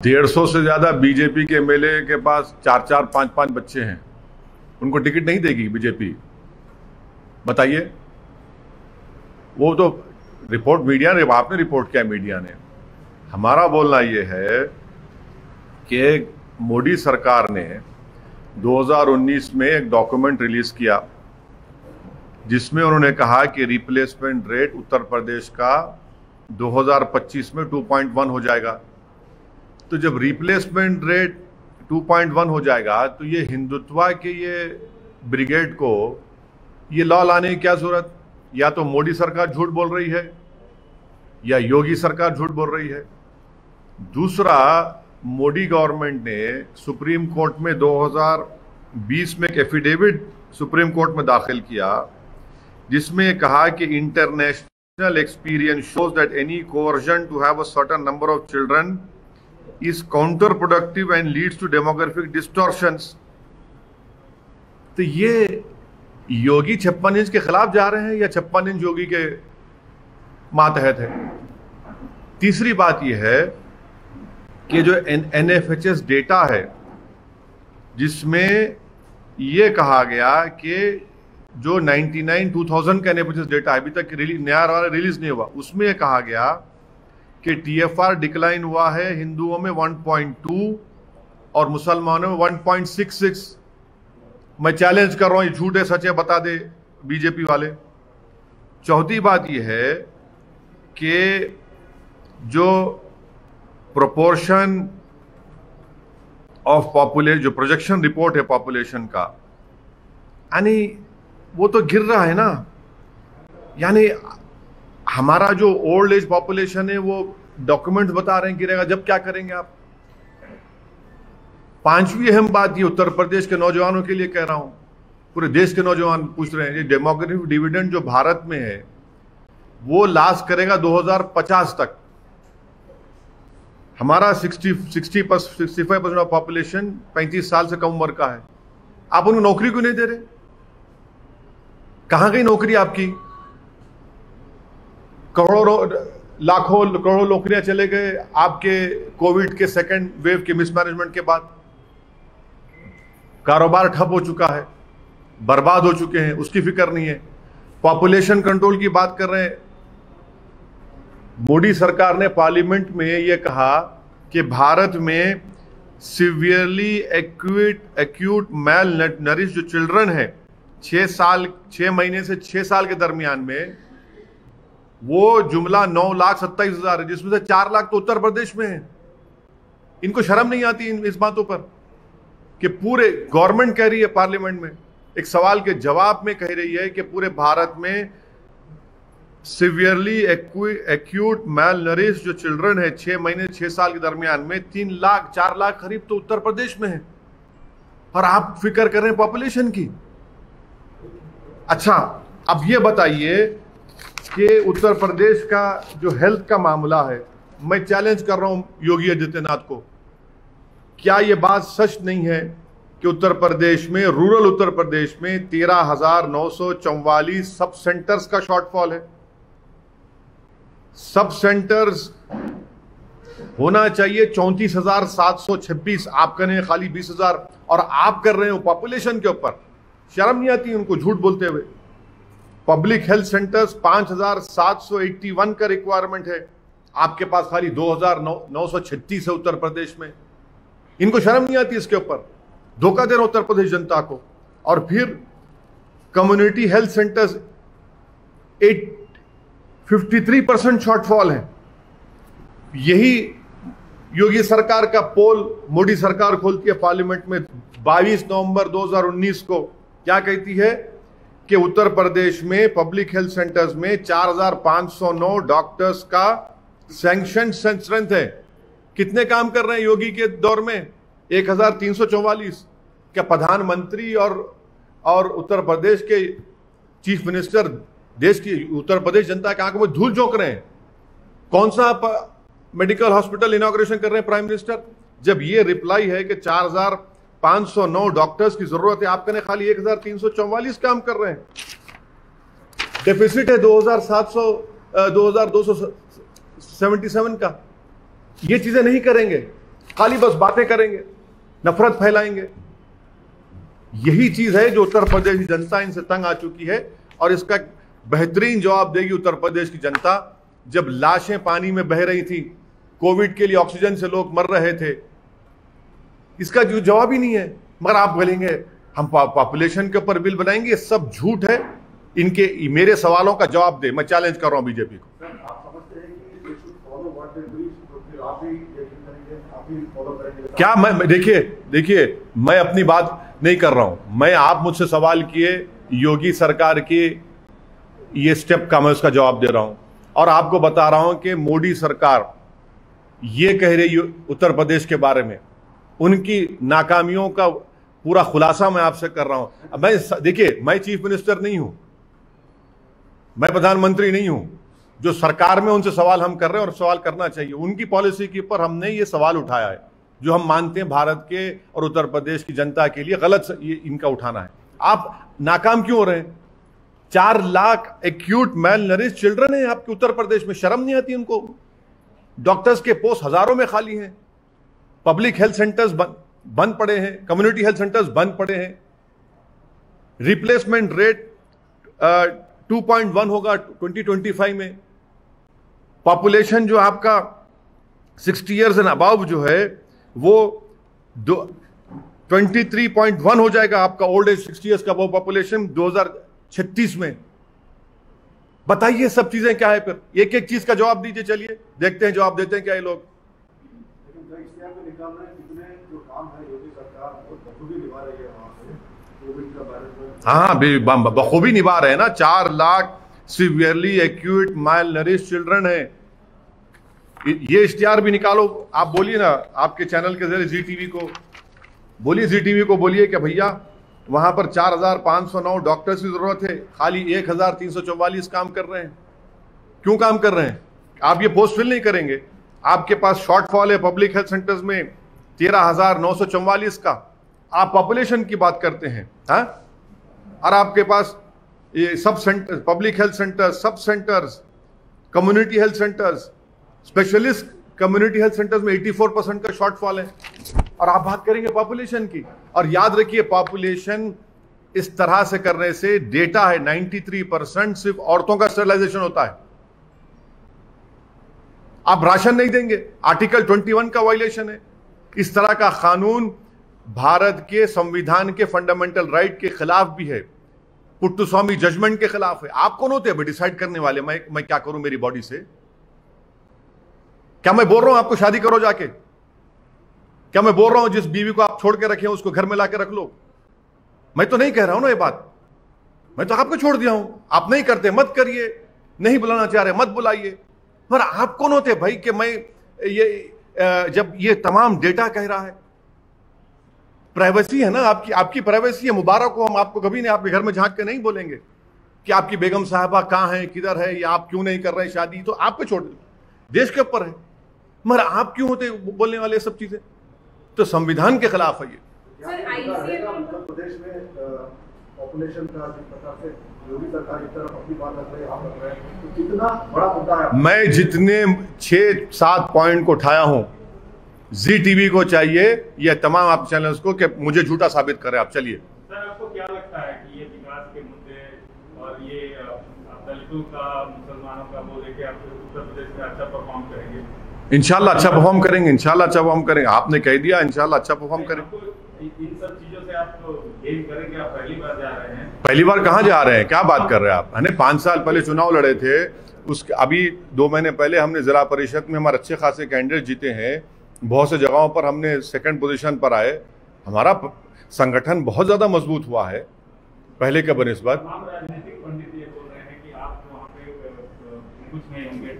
150 से ज्यादा बीजेपी के एमएलए के पास 4-4, 5-5 बच्चे हैं, उनको टिकट नहीं देगी बीजेपी? बताइए। वो तो रिपोर्ट मीडिया ने, आपने रिपोर्ट किया मीडिया ने। हमारा बोलना ये है कि मोदी सरकार ने 2019 में एक डॉक्यूमेंट रिलीज किया जिसमें उन्होंने कहा कि रिप्लेसमेंट रेट उत्तर प्रदेश का 2025 में 2.1 हो जाएगा। तो जब रिप्लेसमेंट रेट 2.1 हो जाएगा तो ये हिंदुत्व के ये ब्रिगेड को ये लॉ लाने की क्या जरूरत? या तो मोदी सरकार झूठ बोल रही है या योगी सरकार झूठ बोल रही है। दूसरा, मोदी गवर्नमेंट ने सुप्रीम कोर्ट में 2020 में एक एफिडेविट सुप्रीम कोर्ट में दाखिल किया जिसमें कहा कि international experience shows that any coercion to have a certain number of children is counterproductive and leads to demographic distortions. तो ये योगी 56 इंच के खिलाफ जा रहे हैं या 56 इंच योगी के मातहत है? तीसरी बात यह है कि जो एनएफएचएस डेटा है जिसमें यह कहा गया कि जो 2000 का एनएफएचएस डेटा अभी तक नया वाला रिलीज नहीं हुआ, उसमें यह कहा गया कि टीएफआर डिक्लाइन हुआ है हिंदुओं में 1.2 और मुसलमानों में 1.66। मैं चैलेंज कर रहा हूं, ये झूठ है सच है बता दे बीजेपी वाले। चौथी बात यह है कि जो प्रोपोर्शन ऑफ पॉपुलेशन, जो प्रोजेक्शन रिपोर्ट है पॉपुलेशन का, यानी वो तो गिर रहा है ना। यानी हमारा जो ओल्ड एज पॉपुलेशन है वो डॉक्यूमेंट्स बता रहे हैं गिरेगा, जब क्या करेंगे आप? पांचवी अहम बात ये उत्तर प्रदेश के नौजवानों के लिए कह रहा हूं, पूरे देश के नौजवान पूछ रहे हैं, ये डेमोग्राफिक डिविडेंड जो भारत में है वो लास्ट करेगा 2050 तक। हमारा 65% ऑफ पॉपुलेशन 35 साल से कम उम्र का है। आप उनको नौकरी क्यों नहीं दे रहे? कहां गई नौकरी आपकी? लाखों करोड़ों नौकरियां चले गए आपके कोविड के सेकेंड वेव के मिसमैनेजमेंट के बाद। कारोबार ठप हो चुका है, बर्बाद हो चुके हैं, उसकी फिक्र नहीं है। पॉपुलेशन कंट्रोल की बात कर रहे हैं। मोदी सरकार ने पार्लियामेंट में यह कहा कि भारत में सिवियरली एक्यूट मैल नरिश जो चिल्ड्रन है 6 महीने से 6 साल के दरमियान में, वो जुमला 9,27,000 है, जिसमें से 4 लाख तो उत्तर प्रदेश में है। इनको शर्म नहीं आती इस बातों पर कि पूरे गवर्नमेंट कह रही है पार्लियामेंट में, एक सवाल के जवाब में कह रही है कि पूरे भारत में सिवियरली एक्यूट मैल नरिश जो चिल्ड्रन है 6 महीने 6 साल के दरमियान में 3 लाख 4 लाख करीब तो उत्तर प्रदेश में है, और आप फिक्र कर रहे हैं पॉपुलेशन की। अच्छा, अब ये बताइए कि उत्तर प्रदेश का जो हेल्थ का मामला है, मैं चैलेंज कर रहा हूं योगी आदित्यनाथ को, क्या यह बात सच नहीं है कि उत्तर प्रदेश में, रूरल उत्तर प्रदेश में 13,944 सब सेंटर्स का शॉर्टफॉल है? सब सेंटर्स होना चाहिए 34,726, आप कह रहे हैं खाली 20,000, और आप कर रहे हो पॉपुलेशन के ऊपर। शर्म नहीं आती उनको झूठ बोलते हुए? पब्लिक हेल्थ सेंटर्स 5,781 का रिक्वायरमेंट है, आपके पास खाली 2,936 है उत्तर प्रदेश में। इनको शर्म नहीं आती इसके ऊपर? धोखा दे रहा उत्तर प्रदेश जनता को। और फिर कम्युनिटी हेल्थ सेंटर्स 53% शॉर्टफॉल है। यही योगी सरकार का पोल मोदी सरकार खोलती है पार्लियामेंट में 22 नवंबर 2019 को। क्या कहती है कि उत्तर प्रदेश में पब्लिक हेल्थ सेंटर्स में 4,509 डॉक्टर्स का सैंक्शन स्ट्रेंथ है। कितने काम कर रहे हैं योगी के दौर में? 1,344। क्या प्रधानमंत्री और उत्तर प्रदेश के चीफ मिनिस्टर देश की उत्तर प्रदेश जनता के आंखों में धूल झोंक रहे हैं? कौन सा मेडिकल हॉस्पिटल इनॉग्रेशन कर रहे हैं प्राइम मिनिस्टर, जब ये रिप्लाई है कि 4,509 डॉक्टर्स की जरूरत है? आप कहने खाली 1,344 काम कर रहे हैं। डेफिसिट है 2,277 का। ये चीजें नहीं करेंगे खाली बस बातें करेंगे, नफरत फैलाएंगे। यही चीज है जो उत्तर प्रदेश की जनता इनसे तंग आ चुकी है, और इसका बेहतरीन जवाब देगी उत्तर प्रदेश की जनता। जब लाशें पानी में बह रही थी, कोविड के लिए ऑक्सीजन से लोग मर रहे थे, इसका जो जवाब ही नहीं है। मगर आप बोलेंगे हम पॉपुलेशन के ऊपर बिल बनाएंगे, ये सब झूठ है। इनके मेरे सवालों का जवाब दे, मैं चैलेंज कर रहा हूं बीजेपी को। क्या मैं देखिए मैं अपनी बात नहीं कर रहा हूं, मैं आप मुझसे सवाल किए योगी सरकार की ये स्टेप का, मैं उसका जवाब दे रहा हूं। और आपको बता रहा हूं कि मोदी सरकार ये कह रही उत्तर प्रदेश के बारे में, उनकी नाकामियों का पूरा खुलासा मैं आपसे कर रहा हूं। मैं देखिए, मैं चीफ मिनिस्टर नहीं हूं, मैं प्रधानमंत्री नहीं हूं। जो सरकार में उनसे सवाल हम कर रहे हैं और सवाल करना चाहिए, उनकी पॉलिसी के ऊपर हमने ये सवाल उठाया है जो हम मानते हैं भारत के और उत्तर प्रदेश की जनता के लिए गलत ये इनका उठाना है। आप नाकाम क्यों हो रहे हैं? 4 lakh acute malnourished children है आपके उत्तर प्रदेश में, शर्म नहीं आती उनको? डॉक्टर्स के पोस्ट हजारों में खाली हैं, पब्लिक हेल्थ सेंटर्स बंद पड़े हैं, कम्युनिटी हेल्थ सेंटर्स बंद पड़े हैं, रिप्लेसमेंट रेट 2.1 होगा 2025 में। पॉपुलेशन जो आपका 60 इयर्स एंड अबव जो है वो 23.1 हो जाएगा आपका ओल्ड एज 60 इयर्स का वो पॉपुलेशन 2036 में। बताइए सब चीजें क्या है? फिर एक एक चीज का जवाब दीजिए, चलिए देखते हैं जवाब देते हैं क्या ये लोग। हाँ, बखूबी निभा रहे हैं ना। 4 lakh severely acute mile nourish children है। ये इश्तिहार भी निकालो, आप बोलिए ना आपके चैनल के जरिए जी टीवी को बोलिए, जी टीवी को बोलिए कि भैया वहां पर 4509 डॉक्टर्स की जरूरत है, खाली 1344 काम कर रहे हैं। क्यों काम कर रहे हैं? आप ये पोस्ट फिल नहीं करेंगे। आपके पास शॉर्टफॉल है पब्लिक हेल्थ सेंटर्स में 13,944 का, आप पॉपुलेशन की बात करते हैं। हाँ, और आपके पास ये sub centre, public health centres, sub centres, community health centres, specialist community health centres में 84% का शॉर्टफॉल है, और आप बात करेंगे पॉपुलेशन की। और याद रखिए, पॉपुलेशन इस तरह से करने से डेटा है 93% सिर्फ औरतों का स्टरलाइजेशन होता है। आप राशन नहीं देंगे, आर्टिकल 21 का वायलेशन है। इस तरह का कानून भारत के संविधान के फंडामेंटल राइट के खिलाफ भी है, पुट्टुस्वामी जजमेंट के खिलाफ है। आप कौन होते हैं डिसाइड करने वाले मैं क्या करूं मेरी बॉडी से? क्या मैं बोल रहा हूं आपको शादी करो जाके? क्या मैं बोल रहा हूं जिस बीवी को आप छोड़ के रखे उसको घर में लाके रख लो? मैं तो नहीं कह रहा हूं ना ये बात, मैं तो आपको छोड़ दिया हूं। आप नहीं करते मत करिए, नहीं बुलाना चाह रहे मत बुलाइए। पर आप कौन होते भाई कि मैं ये जब ये तमाम डेटा कह रहा है? प्राइवेसी है ना आपकी प्राइवेसी है। मुबारक हो, हम आपको कभी नहीं आपके घर में झांक के नहीं बोलेंगे कि आपकी बेगम साहबा कहां है, किधर है, या आप क्यों नहीं कर रहे शादी। तो आप पे छोड़ दो, देश के ऊपर है। मगर आप क्यों होते बोलने वाले सब चीजें? तो संविधान के खिलाफ है ये। प्रदेश में पॉपुलेशन का से योगी सरकार की तरफ अपनी बात रख रही है, आप रख रहे हैं, तो कितना बड़ा मुद्दा है। मैं जितने 6-7 पॉइंट को उठाया हूं, जी टीवी को चाहिए या तमाम आप चैनल्स को कि मुझे झूठा साबित करें। आप चलिए सर, आपको क्या लगता है कि ये विकास के मुद्दे और ये दलितों का, मुसलमानों का वो लेके आप उत्तर प्रदेश में अच्छा परफॉर्म करेंगे? इंशाल्लाह अच्छा परफॉर्म करेंगे, इंशाल्लाह अच्छा परफॉर्म करेंगे। आपने कह दिया इंशाल्लाह अच्छा परफॉर्म करेंगे। इन सब चीजों से आप गेन करेंगे? आप पहली बार जा रहे हैं? पहली बार कहाँ जा रहे हैं? क्या बात कर रहे हैं आप? हमने 5 साल पहले चुनाव लड़े थे, उसके अभी 2 महीने पहले हमने जिला परिषद में हमारे अच्छे खासे कैंडिडेट जीते हैं। बहुत से जगहों पर हमने 2nd पोजीशन पर आए। हमारा संगठन बहुत ज्यादा मजबूत हुआ है पहले के बनिस्बत। राजनीतिक पंडित ये बोल रहे हैं कि आप वहाँ पे कुछ नहीं होंगे।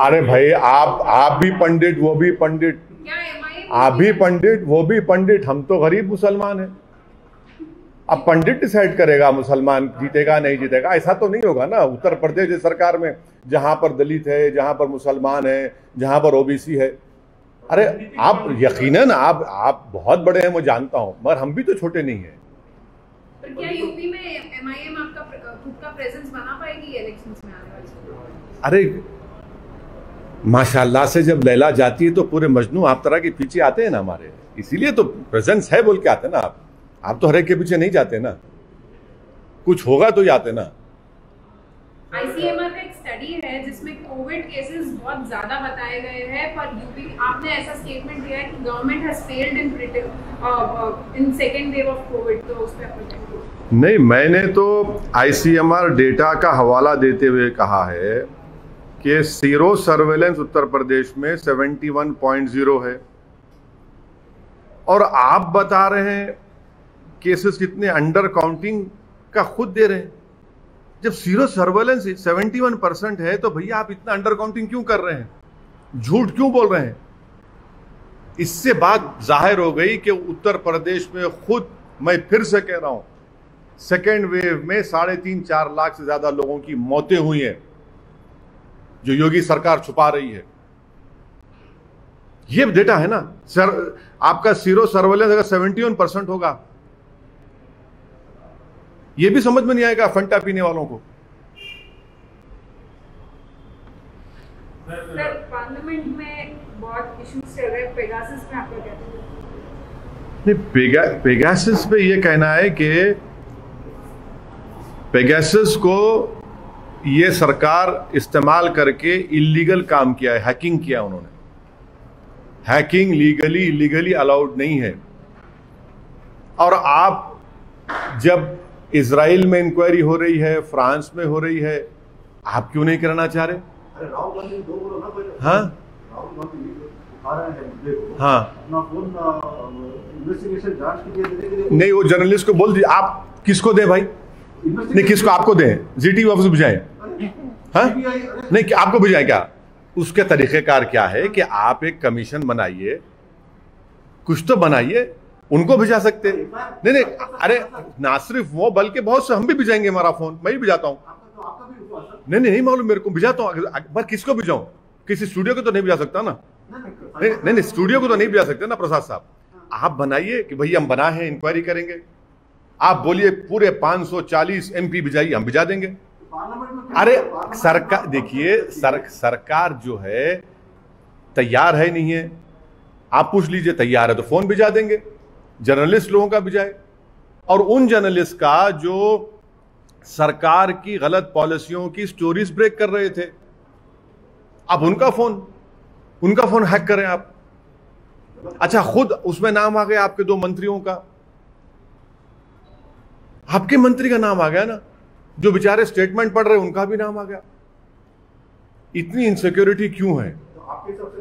अरे भाई, आप भी पंडित, वो भी पंडित, आप भी पंडित, वो भी पंडित, हम तो गरीब मुसलमान हैं। अब पंडित डिसाइड करेगा मुसलमान जीतेगा नहीं जीतेगा, ऐसा तो नहीं होगा ना। उत्तर प्रदेश सरकार में जहां पर दलित है, जहां पर मुसलमान है, जहां पर ओबीसी है, अरे आप यकीनन आप बहुत बड़े हैं, मैं जानता हूं, मगर हम भी तो छोटे नहीं हैं। पर क्या यूपी में एमआईएम आपका खुद का प्रेजेंस बना पाएगी इलेक्शंस में आने वाले? अरे माशाल्लाह से जब लैला जाती है तो पूरे मजनू आप तरह के पीछे आते हैं ना हमारे, इसीलिए तो प्रेजेंस है बोल के आते हैं ना। आप तो हर एक के पीछे नहीं जाते ना, कुछ होगा तो ही आते ना। आईसीएमआर का एक स्टडी है जिसमें कोविड केसेस बहुत ज्यादा बताए गए हैं, पर यूपी आपने ऐसा स्टेटमेंट दिया है कि government has failed in second wave of Covid, तो उस पर नहीं, मैंने तो आईसीएमआर डेटा का हवाला देते हुए कहा है कि सीरो सर्वेलेंस उत्तर प्रदेश में 71.0 है, और आप बता रहे हैं केसेस कितने अंडर काउंटिंग का खुद दे रहे हैं। जब सीरो सर्वेलेंस 71% है तो भैया आप इतना अंडर काउंटिंग क्यों कर रहे हैं, झूठ क्यों बोल रहे हैं? इससे बात जाहिर हो गई कि उत्तर प्रदेश में खुद, मैं फिर से कह रहा हूं, सेकेंड वेव में 3.5-4 लाख से ज्यादा लोगों की मौतें हुई हैं, जो योगी सरकार छुपा रही है। ये डेटा है ना सर। आपका सीरो सर्वेलेंस अगर 71% होगा, ये भी समझ में नहीं आएगा फंटा पीने वालों को। सर, पार्लियामेंट में बहुत इश्यूज चल रहे हैं, पेगासस में आपका क्या नहीं, पेगासस पे ये कहना है कि पेगासस को ये सरकार इस्तेमाल करके इलीगल काम किया है, हैकिंग किया उन्होंने। हैकिंग लीगली इलीगली अलाउड नहीं है। और आप जब इजराइल में इंक्वायरी हो रही है, फ्रांस में हो रही है, आप क्यों नहीं करना चाह रहे? हाँ हाँ, नहीं, वो जर्नलिस्ट को बोल दीजिए। आप किसको दें भाई? नहीं, किसको? आपको दें, जीटी ऑफिस भिजाएं? हाँ, नहीं, क्या आपको भिजाएं? क्या उसके तरीकेकार क्या है कि आप एक कमीशन बनाइए, कुछ तो बनाइए, उनको भिजा सकते। नहीं नहीं, अरे ना सिर्फ वो, बल्कि बहुत से हम भी भिजाएंगे। हमारा फोन मैं भी भिजाता हूँ। नहीं नहीं, नहीं मालूम मेरे को, भिजाता हूँ। पर किसको भिजाऊं? किसी स्टूडियो को तो नहीं भिजा सकता ना। नहीं नहीं, स्टूडियो को तो नहीं भिजा सकते ना प्रसाद साहब। आप बनाइए कि भैया हम बना है, इंक्वायरी करेंगे। आप बोलिए पूरे 540 MP भिजाइए, हम भिजा देंगे। अरे सरकार, देखिए सरकार जो है तैयार है नहीं है। आप पूछ लीजिए, तैयार है तो फोन भिजा देंगे, जर्नलिस्ट लोगों का भिजाए। और उन जर्नलिस्ट का जो सरकार की गलत पॉलिसियों की स्टोरीज ब्रेक कर रहे थे, अब उनका फोन हैक करें आप। अच्छा, खुद उसमें नाम आ गया आपके 2 मंत्रियों का, आपके मंत्री का नाम आ गया ना, जो बेचारे स्टेटमेंट पढ़ रहे हैं उनका भी नाम आ गया। इतनी इनसिक्योरिटी क्यों है?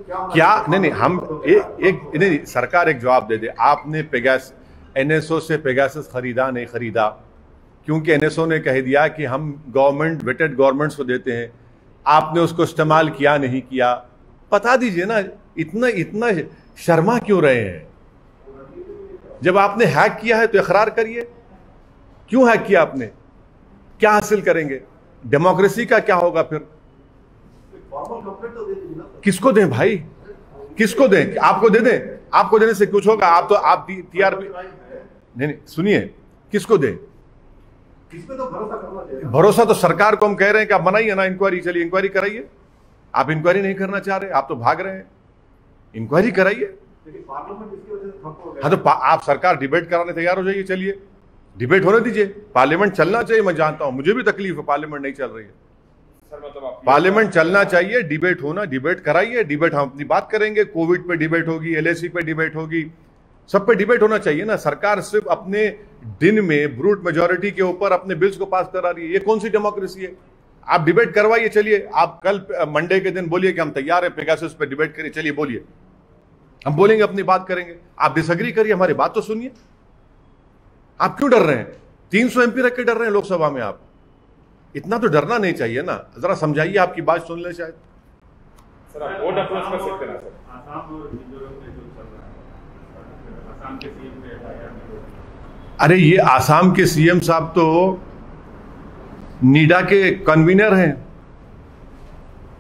क्या? नहीं, हम नहीं, सरकार एक जवाब दे दे। आपने एनएसओ से पेगासस खरीदा नहीं खरीदा? क्योंकि एनएसओ ने कह दिया कि हम गवर्नमेंट वेटेड गवर्नमेंट्स को देते हैं। आपने उसको इस्तेमाल किया नहीं किया? बता दीजिए ना। इतना शर्मा क्यों रहे हैं? जब आपने हैक किया है तो इकरार करिए। क्यों हैक किया आपने? क्या हासिल करेंगे? डेमोक्रेसी का क्या होगा फिर? किसको दें भाई? किसको दें? आपको दे दें? आपको देने से कुछ होगा? आप टीआरपी नहीं, सुनिए, किसको दें? भरोसा तो सरकार को हम कह रहे हैं कि आप बनाइए ना इंक्वायरी, चलिए इंक्वायरी कराइए। आप इंक्वायरी नहीं करना चाह रहे, आप तो भाग रहे हैं। इंक्वायरी कराइए। हाँ, तो आप सरकार डिबेट कराने तैयार हो जाइए, चलिए डिबेट होने दीजिए। पार्लियामेंट चलना चाहिए, मैं जानता हूं, मुझे भी तकलीफ है, पार्लियामेंट नहीं चल रही है। पार्लियामेंट चलना चाहिए, डिबेट होना, डिबेट कराइए। डिबेट हम अपनी बात करेंगे, कोविड पे डिबेट होगी, LAC पे डिबेट होगी, सब पे डिबेट होना चाहिए ना। सरकार सिर्फ अपने दिन में ब्रूट मेजोरिटी के ऊपर अपने बिल्स को पास करा रही है। ये कौन सी डेमोक्रेसी है? आप डिबेट करवाइए, चलिए। आप कल मंडे के दिन बोलिए कि हम तैयार है पेगासस पे डिबेट करिए, चलिए बोलिए, हम बोलेंगे, अपनी बात करेंगे। आप डिसएग्री करिए, हमारी बात तो सुनिए। आप क्यों डर रहे हैं? 300 MP रख के डर रहे हैं लोकसभा में। आप इतना तो डरना नहीं चाहिए ना। जरा समझाइए, आपकी बात सुन ले शायद। सर, आप वोट अप्रोच कर सकते हैं सर। आसाम और मिजोरम में जो चल रहा है, आसाम के सीएम ने अरे ये आसाम के सीएम साहब तो नीडा के कन्वीनर हैं।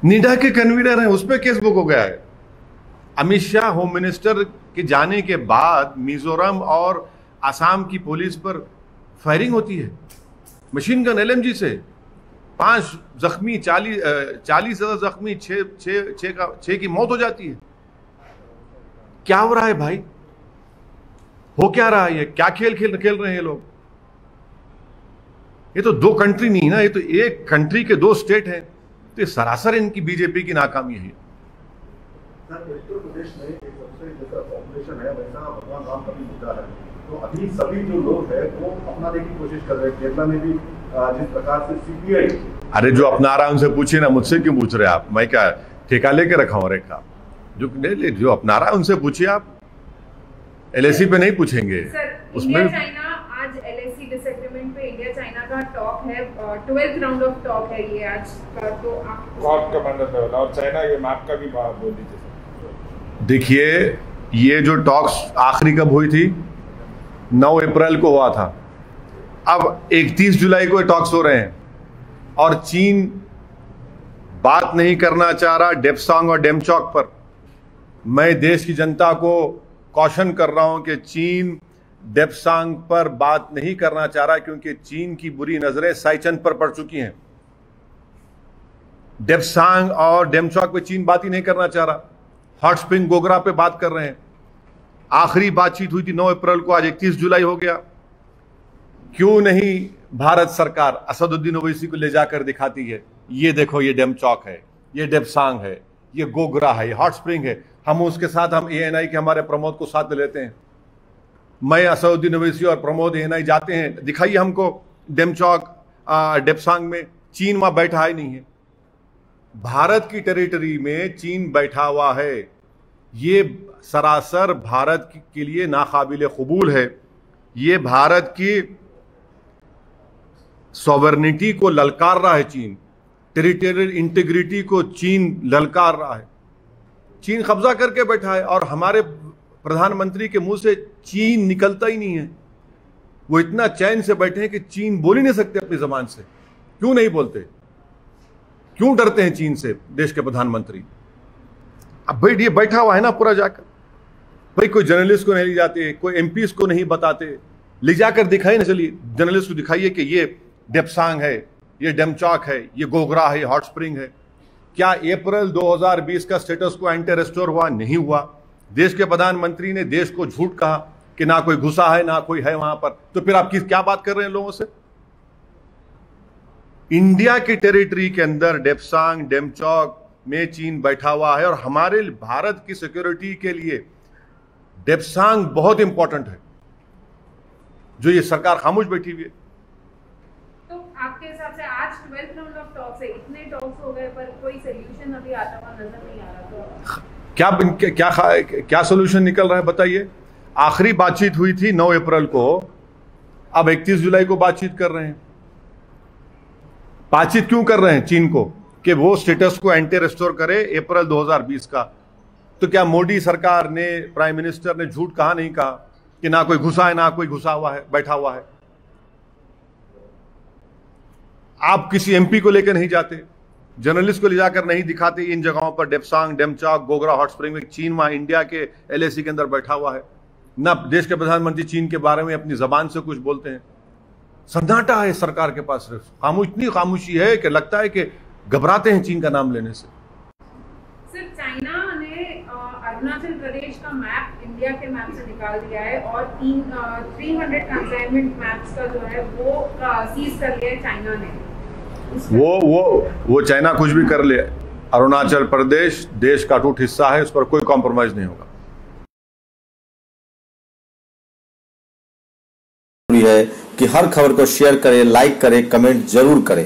नीडा के कन्वीनर हैं, उस पर केस बुक हो गया है। अमित शाह होम मिनिस्टर के जाने के बाद मिजोरम और आसाम की पुलिस पर फायरिंग होती है, मशीन गन LMG से। 5 जख्मी, 40 से ज्यादा जख्मी, 6 की मौत हो जाती है। क्या हो रहा है भाई? हो क्या रहा है? ये क्या खेल खेल रहे हैं ये लोग? ये तो 2 कंट्री नहीं ना, ये तो एक कंट्री के 2 स्टेट हैं। तो सरासर इनकी बीजेपी की नाकामी है। उत्तर प्रदेश में एक सबसे जैसा पॉपुलेशन है वैसा भगवान राम का भी मुद्दा है, तो अभी सभी जो लोग हैं वो अपनाने की कोशिश कर रहे हैं। केरला में भी जिस प्रकार से सीपीआई, अरे जो अपना रहा है उनसे पूछिए ना, मुझसे क्यों पूछ रहे हैं आप? मैं क्या ठेका लेके रखा हूं रेखा? जो अपना रहा है उनसे पूछिए आप, एलएसी पे नहीं पूछेंगे। उसमें इंडिया चाइना आज एलएसी डिसएग्रीमेंट पे इंडिया चाइना का टॉक है, 12th राउंड ऑफ टॉक है ये आज का। तो आप कॉप कमांडर लेवल और चाइना ये मैप का भी बात बोल दीजिए। देखिए, ये जो टॉक्स आखिरी कब हुई थी? 9 अप्रैल को हुआ था। अब 31 जुलाई को टॉक्स हो रहे हैं और चीन बात नहीं करना चाह रहा डेप्सांग और डेमचौक पर। मैं देश की जनता को कॉशन कर रहा हूं कि चीन डेप्सांग पर बात नहीं करना चाह रहा, क्योंकि चीन की बुरी नजरें साइचन पर पड़ चुकी हैं। डेप्सांग और डेमचौक पे चीन बात ही नहीं करना चाह रहा, हॉट स्प्रिंग गोगरा पे बात कर रहे हैं। आखिरी बातचीत हुई थी 9 अप्रैल को, आज 31 जुलाई हो गया। क्यों नहीं भारत सरकार असदुद्दीन ओवैसी को ले जाकर दिखाती है, ये देखो ये डेमचौक है, ये डेप्सांग है, ये गोगरा है, ये हॉट स्प्रिंग है। हम उसके साथ हम एएनआई के हमारे प्रमोद को साथ ले लेते हैं। मैं असदुद्दीन ओवैसी और प्रमोद एएनआई जाते हैं, दिखाइए हमको डेमचौक डेप्सांग में। चीन वहां बैठा ही नहीं है। भारत की टेरिटरी में चीन बैठा हुआ है। ये सरासर भारत के लिए नाकाबिले कबूल है। ये भारत की सॉवरेनिटी को ललकार रहा है चीन, टेरिटोरियल इंटीग्रिटी को चीन ललकार रहा है। चीन कब्जा करके बैठा है और हमारे प्रधानमंत्री के मुंह से चीन निकलता ही नहीं है। वो इतना चैन से बैठे हैं कि चीन बोल ही नहीं सकते अपनी जबान से। क्यों नहीं बोलते? क्यों डरते हैं चीन से देश के प्रधानमंत्री? अब भाई ये बैठा हुआ है ना पूरा जाकर, भाई कोई जर्नलिस्ट को नहीं ले जाते, कोई एमपीस को नहीं बताते, ले जाकर दिखाइए ना। चलिए जर्नलिस्ट को दिखाइए कि ये डेप्सांग है, ये डेमचौक है, ये गोगरा है, हॉट स्प्रिंग है। क्या अप्रैल 2020 का स्टेटस को एंटी रेस्टोर हुआ? नहीं हुआ। देश के प्रधानमंत्री ने देश को झूठ कहा कि ना कोई घुसा है ना कोई है वहां पर। तो फिर आप क्या बात कर रहे हैं लोगों से? इंडिया की टेरिटरी के अंदर डेप्सांग डेमचौक में चीन बैठा हुआ है और हमारे भारत की सिक्योरिटी के लिए डेप्सांग बहुत इंपॉर्टेंट है, जो ये सरकार खामोश बैठी हुई है। तो आपके हिसाब से आज 12th राउंड ऑफ टॉक्स है, इतने टॉक्स हो गए पर कोई सॉल्यूशन अभी आता हुआ नजर नहीं आ रहा। तो क्या सॉल्यूशन निकल रहा है बताइए? आखिरी बातचीत हुई थी 9 अप्रैल को, अब 31 जुलाई को बातचीत कर रहे हैं। बातचीत क्यों कर रहे हैं चीन को? कि वो स्टेटस को एंटी रेस्टोर करे अप्रैल 2020 का। तो क्या मोदी सरकार ने, प्राइम मिनिस्टर ने झूठ कहा? नहीं कहा कि ना कोई घुसा है ना कोई घुसा हुआ है, बैठा हुआ है। आप किसी एमपी को लेकर नहीं जाते, जर्नलिस्ट को ले जाकर नहीं दिखाते इन जगहों पर, डेप्सांग डेमचौक गोगरा हॉट स्प्रिंग में। चीन वहां इंडिया के एलएसी के अंदर बैठा हुआ है। ना देश के प्रधानमंत्री चीन के बारे में अपनी जबान से कुछ बोलते हैं। सन्नाटा है सरकार के पास, सिर्फ इतनी खामोशी है कि लगता है कि घबराते हैं चीन का नाम लेने से। सर, चाइना ने अरुणाचल प्रदेश का मैप इंडिया के मैप से निकाल दिया है और 300 कंसाइनमेंट मैप्स का जो है वो सीज कर लिया है चाइना ने। वो चाइना कुछ भी कर ले, अरुणाचल प्रदेश देश का अटूट हिस्सा है, उस पर कोई कॉम्प्रोमाइज नहीं होगा। है कि हर खबर को शेयर करें, लाइक करें, कमेंट जरूर करें।